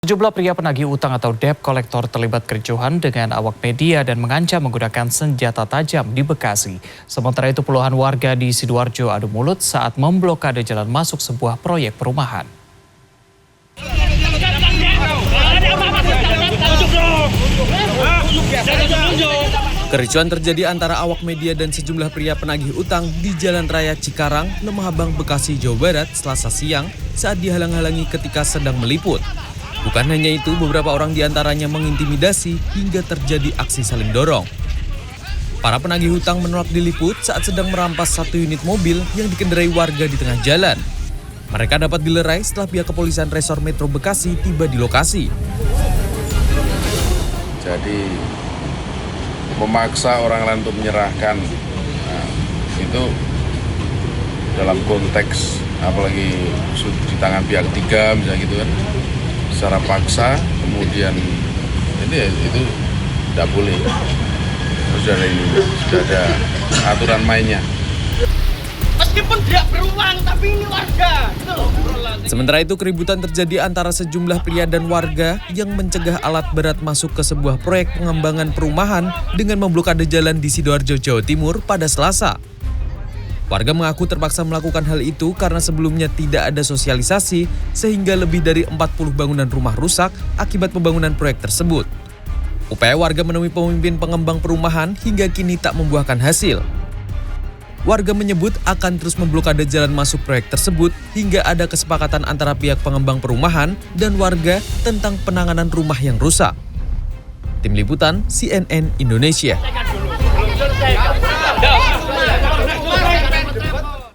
Sejumlah pria penagih utang atau debt collector terlibat kericuhan dengan awak media dan mengancam menggunakan senjata tajam di Bekasi. Sementara itu puluhan warga di Sidoarjo adu mulut saat memblokade jalan masuk sebuah proyek perumahan. Kericuhan terjadi antara awak media dan sejumlah pria penagih utang di Jalan Raya Cikarang, Lemah Abang, Bekasi, Jawa Barat, Selasa siang saat dihalang-halangi ketika sedang meliput. Bukan hanya itu, beberapa orang diantaranya mengintimidasi hingga terjadi aksi saling dorong. Para penagih hutang menolak diliput saat sedang merampas satu unit mobil yang dikendarai warga di tengah jalan. Mereka dapat dilerai setelah pihak kepolisian Resor Metro Bekasi tiba di lokasi. Jadi memaksa orang lain untuk menyerahkan, itu dalam konteks apalagi di tangan pihak ketiga misalnya gitu kan, secara paksa, kemudian itu tidak boleh. Sudah ada aturan mainnya. Meskipun tidak beruang, tapi ini warga. Sementara itu keributan terjadi antara sejumlah pria dan warga yang mencegah alat berat masuk ke sebuah proyek pengembangan perumahan dengan memblokade jalan di Sidoarjo, Jawa Timur pada Selasa. Warga mengaku terpaksa melakukan hal itu karena sebelumnya tidak ada sosialisasi sehingga lebih dari 40 bangunan rumah rusak akibat pembangunan proyek tersebut. Upaya warga menemui pemimpin pengembang perumahan hingga kini tak membuahkan hasil. Warga menyebut akan terus memblokade jalan masuk proyek tersebut hingga ada kesepakatan antara pihak pengembang perumahan dan warga tentang penanganan rumah yang rusak. Tim Liputan CNN Indonesia.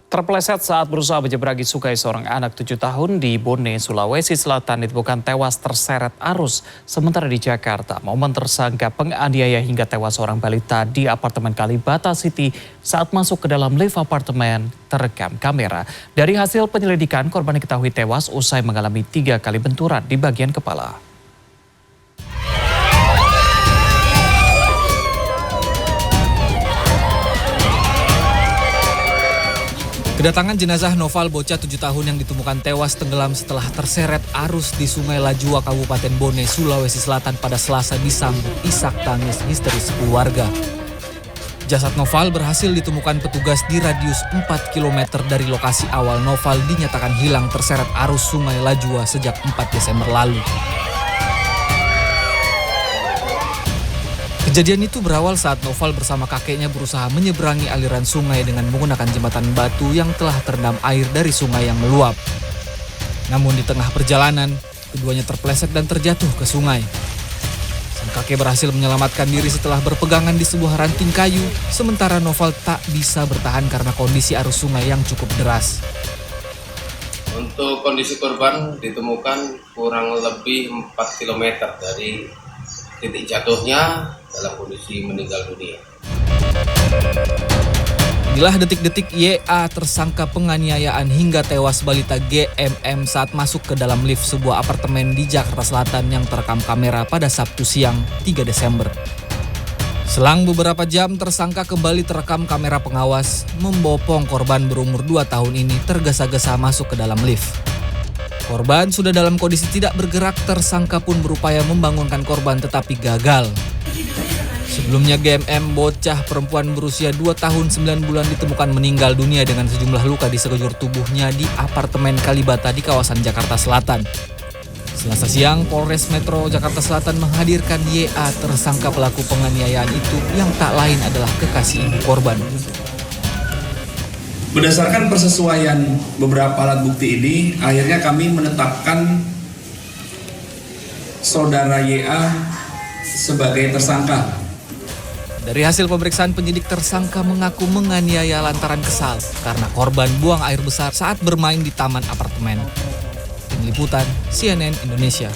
Terpeleset saat berusaha menyeberangi sungai, seorang anak 7 tahun di Bone, Sulawesi Selatan ditemukan tewas terseret arus. Sementara di Jakarta, momen tersangka penganiaya hingga tewas seorang balita di apartemen Kalibata City saat masuk ke dalam lift apartemen terekam kamera. Dari hasil penyelidikan, korban diketahui tewas usai mengalami 3 kali benturan di bagian kepala. Kedatangan jenazah Noval, bocah 7 tahun yang ditemukan tewas tenggelam setelah terseret arus di Sungai Lajua, Kabupaten Bone, Sulawesi Selatan pada Selasa disambut isak tangis histeris keluarga. Jasad Noval berhasil ditemukan petugas di radius 4 km dari lokasi awal Noval dinyatakan hilang terseret arus Sungai Lajua sejak 4 Desember lalu. Kejadian itu berawal saat Noval bersama kakeknya berusaha menyeberangi aliran sungai dengan menggunakan jembatan batu yang telah terendam air dari sungai yang meluap. Namun di tengah perjalanan, keduanya terpeleset dan terjatuh ke sungai. Sang kakek berhasil menyelamatkan diri setelah berpegangan di sebuah ranting kayu, sementara Noval tak bisa bertahan karena kondisi arus sungai yang cukup deras. Untuk kondisi korban ditemukan kurang lebih 4 km dari titik jatuhnya dalam kondisi meninggal dunia. Inilah detik-detik YA tersangka penganiayaan hingga tewas balita GMM saat masuk ke dalam lift sebuah apartemen di Jakarta Selatan yang terekam kamera pada Sabtu siang 3 Desember. Selang beberapa jam tersangka kembali terekam kamera pengawas membopong korban berumur 2 tahun ini tergesa-gesa masuk ke dalam lift. Korban sudah dalam kondisi tidak bergerak, tersangka pun berupaya membangunkan korban tetapi gagal. Sebelumnya GMM, bocah perempuan berusia 2 tahun 9 bulan ditemukan meninggal dunia dengan sejumlah luka di sekujur tubuhnya di apartemen Kalibata di kawasan Jakarta Selatan. Selasa siang, Polres Metro Jakarta Selatan menghadirkan YA tersangka pelaku penganiayaan itu yang tak lain adalah kekasih ibu korban. Berdasarkan persesuaian beberapa alat bukti ini, akhirnya kami menetapkan saudara YA sebagai tersangka. Dari hasil pemeriksaan penyidik, tersangka mengaku menganiaya lantaran kesal karena korban buang air besar saat bermain di taman apartemen. Tim Liputan CNN Indonesia.